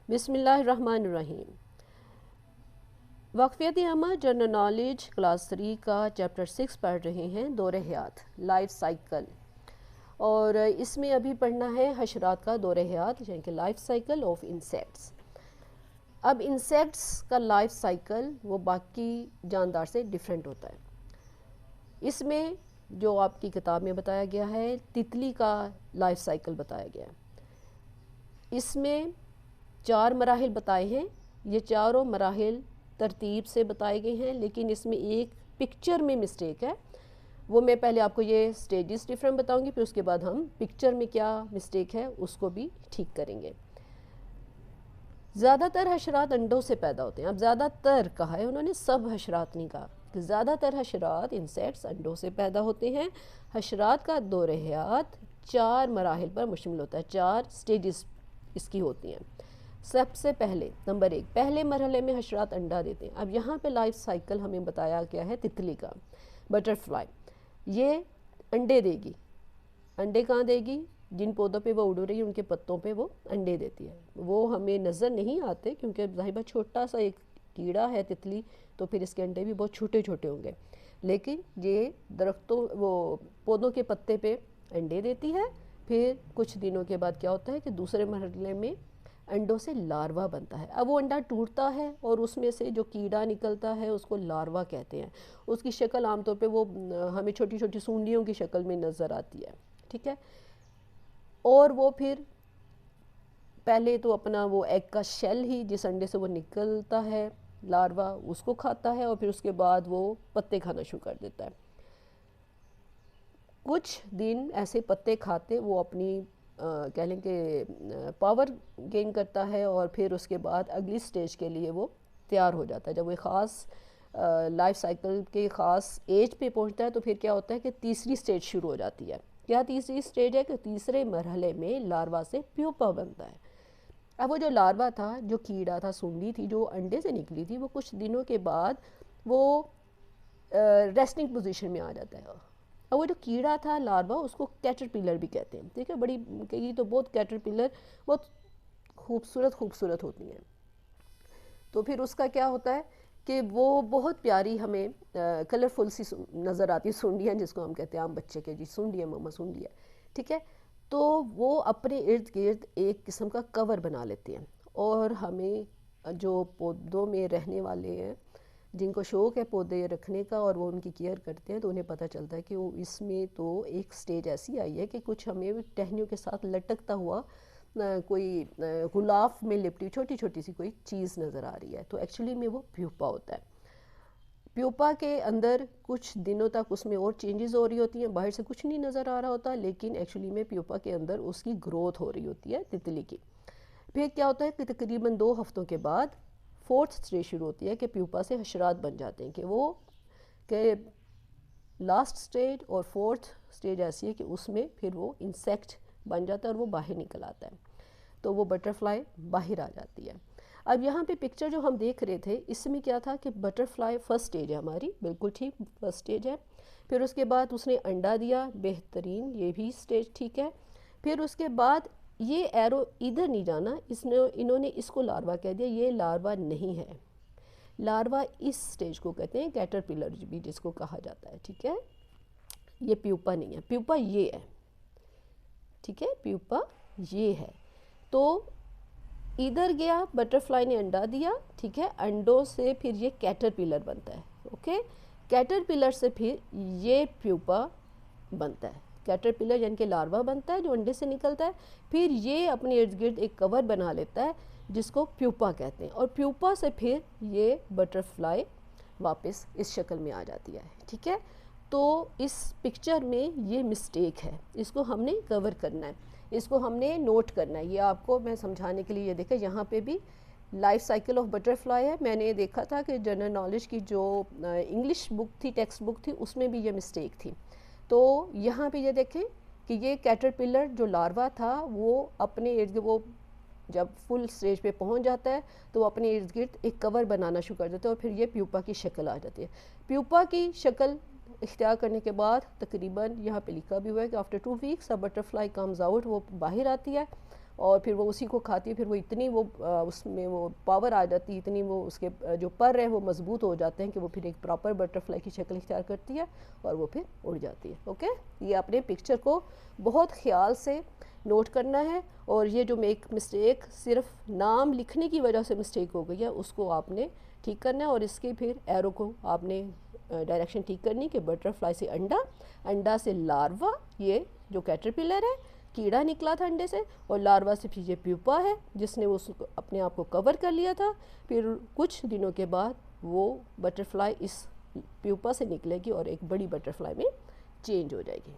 بسم اللہ الرحمن الرحیم۔ واقفیت عامہ جنرل نالج کلاس 3 کا چیپٹر 6 پڑھ رہے ہیں، دور حیات، لائف سائیکل، اور اس میں ابھی پڑھنا ہے حشرات کا دور حیات، یعنی کہ لائف سائیکل آف انسیکٹس۔ اب انسیکٹس کا لائف سائیکل وہ باقی جاندار سے ڈیفرنٹ ہوتا ہے۔ اس میں جو آپ کی کتاب میں بتایا گیا ہے، تتلی کا لائف سائیکل بتایا گیا ہے۔ اس میں 4 مراحل بتائے ہیں، یہ چاروں مراحل ترتیب سے بتائے گئے ہیں، لیکن اس میں ایک پکچر میں مسٹیک ہے، وہ میں پہلے آپ کو یہ سٹیجز ڈیفرنٹ بتاؤں گی، پھر اس کے بعد ہم پکچر میں کیا مسٹیک ہے اس کو بھی ٹھیک کریں گے۔ زیادہ تر حشرات انڈوں سے پیدا ہوتے ہیں۔ اب زیادہ تر کہا ہے انہوں نے، سب حشرات نہیں کہا، کہ زیادہ تر حشرات انسیکٹس انڈوں سے پیدا ہوتے ہیں۔ حشرات کا دور حیات 4 مراحل پر مشتمل ہوتا ہے، 4 سٹیجز اس کی ہوتی ہیں۔ سب سے پہلے نمبر 1، پہلے مرحلے میں حشرات انڈا دیتے ہیں۔ اب یہاں پہ لائف سائیکل ہمیں بتایا گیا ہے تتلی کا، بٹر فلائی، یہ انڈے دے گی۔ انڈے کہاں دے گی؟ جن پودوں پہ وہ اڑ رہی ہے ان کے پتوں پہ وہ انڈے دیتی ہے۔ وہ ہمیں نظر نہیں آتے کیونکہ ظاہر چھوٹا سا ایک کیڑا ہے تتلی، تو پھر اس کے انڈے بھی بہت چھوٹے چھوٹے ہوں گے، لیکن یہ درختوں وہ پودوں کے پتے پہ انڈے دیتی ہے۔ پھر کچھ دنوں کے بعد کیا ہوتا ہے کہ دوسرے مرحلے میں انڈوں سے لاروا بنتا ہے۔ اب وہ انڈا ٹوٹتا ہے اور اس میں سے جو کیڑا نکلتا ہے اس کو لاروا کہتے ہیں۔ اس کی شکل عام طور پہ وہ ہمیں چھوٹی چھوٹی سونڈیوں کی شکل میں نظر آتی ہے، ٹھیک ہے۔ اور وہ پھر پہلے تو اپنا وہ ایگ کا شیل ہی جس انڈے سے وہ نکلتا ہے لاروا، اس کو کھاتا ہے، اور پھر اس کے بعد وہ پتے کھانا شروع کر دیتا ہے۔ کچھ دن ایسے پتے کھاتے وہ اپنی کہہ لیں کہ پاور گین کرتا ہے، اور پھر اس کے بعد اگلی سٹیج کے لیے وہ تیار ہو جاتا ہے۔ جب وہ خاص لائف سائیکل کے خاص ایج پہ پہنچتا ہے تو پھر کیا ہوتا ہے کہ تیسری سٹیج شروع ہو جاتی ہے۔ کیا تیسری سٹیج ہے؟ کہ تیسرے مرحلے میں لاروا سے پیوپا بنتا ہے۔ اب وہ جو لاروا تھا، جو کیڑا تھا، سونڈی تھی جو انڈے سے نکلی تھی، وہ کچھ دنوں کے بعد وہ ریسٹنگ پوزیشن میں آ جاتا ہے۔ اور وہ جو کیڑا تھا لاروا، اس کو کیٹرپلر بھی کہتے ہیں، ٹھیک ہے۔ بڑی کئی تو بہت کیٹرپلر بہت خوبصورت ہوتی ہیں۔ تو پھر اس کا کیا ہوتا ہے کہ وہ بہت پیاری ہمیں کلرفل سی نظر آتی ہے، سونڈیاں جس کو ہم کہتے ہیں عام بچے کے، جی سونڈی ہے ماما سونڈی ہے، ٹھیک ہے۔ تو وہ اپنے ارد گرد ایک قسم کا کور بنا لیتے ہیں، اور ہمیں جو پودوں میں رہنے والے ہیں، جن کو شوق ہے پودے رکھنے کا اور وہ ان کی کیئر کرتے ہیں، تو انہیں پتہ چلتا ہے کہ وہ اس میں تو ایک سٹیج ایسی آئی ہے کہ کچھ ہمیں ٹہنیوں کے ساتھ لٹکتا ہوا کوئی غلاف میں لپٹی چھوٹی چھوٹی سی کوئی چیز نظر آ رہی ہے، تو ایکچولی میں وہ پیوپا ہوتا ہے۔ پیوپا کے اندر کچھ دنوں تک اس میں اور چینجز ہو رہی ہوتی ہیں، باہر سے کچھ نہیں نظر آ رہا ہوتا، لیکن ایکچولی میں پیوپا کے اندر اس کی گروتھ ہو رہی ہوتی ہے تتلی کی۔ پھر کیا ہوتا ہے کہ تقریباً 2 ہفتوں کے بعد 4تھ سٹیج شروع ہوتی ہے کہ پیوپا سے حشرات بن جاتے ہیں، کہ لاسٹ سٹیج اور 4تھ سٹیج ایسی ہے کہ اس میں پھر وہ انسیکٹ بن جاتا ہے اور وہ باہر نکل آتا ہے، تو وہ بٹر فلائی باہر آ جاتی ہے۔ اب یہاں پہ پکچر جو ہم دیکھ رہے تھے، اس میں کیا تھا کہ بٹر فلائی فرسٹ سٹیج ہے ہماری، بالکل ٹھیک فرسٹ سٹیج ہے۔ پھر اس کے بعد اس نے انڈا دیا، بہترین، یہ بھی سٹیج ٹھیک ہے۔ پھر اس کے بعد یہ ایرو ادھر نہیں جانا، انہوں نے اس کو لاروا کہہ دیا، یہ لاروا نہیں ہے۔ لاروا اس سٹیج کو کہتے ہیں کیٹرپلر بھی جس کو کہا جاتا ہے، ٹھیک ہے۔ یہ پیوپا نہیں ہے، پیوپا یہ ہے، ٹھیک ہے، پیوپا یہ ہے۔ تو ادھر گیا، بٹر فلائی نے انڈا دیا، ٹھیک ہے، انڈوں سے پھر یہ کیٹرپلر بنتا ہے، اوکے۔ کیٹرپلر سے پھر یہ پیوپا بنتا ہے، کیٹرپلر یعنی کہ لاروا بنتا ہے جو انڈے سے نکلتا ہے، پھر یہ اپنے ارد گرد ایک کور بنا لیتا ہے جس کو پیوپا کہتے ہیں، اور پیوپا سے پھر یہ بٹر فلائی واپس اس شکل میں آ جاتی ہے، ٹھیک ہے۔ تو اس پکچر میں یہ مسٹیک ہے، اس کو ہم نے کور کرنا ہے، اس کو ہم نے نوٹ کرنا ہے۔ یہ آپ کو میں سمجھانے کے لیے یہ دیکھیں، یہاں پہ بھی life cycle of butter fly ہے۔ میں نے دیکھا تھا کہ جنرل نالج کی جو انگلش بک تھی، ٹیکسٹ بک تھی، اس میں بھی یہ مسٹیک تھی۔ تو یہاں پہ یہ دیکھیں کہ یہ کیٹرپلر جو لاروا تھا وہ اپنے ارد وہ جب فل سٹیج پہ پہنچ جاتا ہے تو وہ اپنے ارد گرد ایک کور بنانا شروع کر دیتا ہے، اور پھر یہ پیوپا کی شکل آ جاتی ہے۔ پیوپا کی شکل اختیار کرنے کے بعد تقریباً یہاں پہ لکھا بھی ہوا ہے کہ آفٹر 2 ویکس بٹر فلائی کمز آؤٹ، وہ باہر آتی ہے، اور پھر وہ اسی کو کھاتی ہے، پھر وہ اتنی وہ اس میں وہ پاور آ جاتی ہے، اتنی وہ اس کے جو پر ہے وہ مضبوط ہو جاتے ہیں کہ وہ پھر ایک پراپر بٹرفلائی کی شکل اختیار کرتی ہے اور وہ پھر اڑ جاتی ہے. اوکے، یہ اپنے پکچر کو بہت خیال سے نوٹ کرنا ہے، اور یہ جو ایک مسٹیک صرف نام لکھنے کی وجہ سے مسٹیک ہو گئی ہے اس کو آپ نے ٹھیک کرنا ہے، اور اس کے پھر ایرو کو آپ نے ڈائریکشن ٹھیک کرنی کہ بٹرفلائی سے انڈا، انڈا سے لاروا، یہ جو کیٹرپلر ہے کیڑا نکلا تھا انڈے سے، اور لاروا سے پھر یہ پیوپا ہے جس نے اس اپنے آپ کو کور کر لیا تھا. پھر کچھ دنوں کے بعد وہ بٹرفلائی اس پیوپا سے نکلے گی اور ایک بڑی بٹرفلائی میں چینج ہو جائے گی.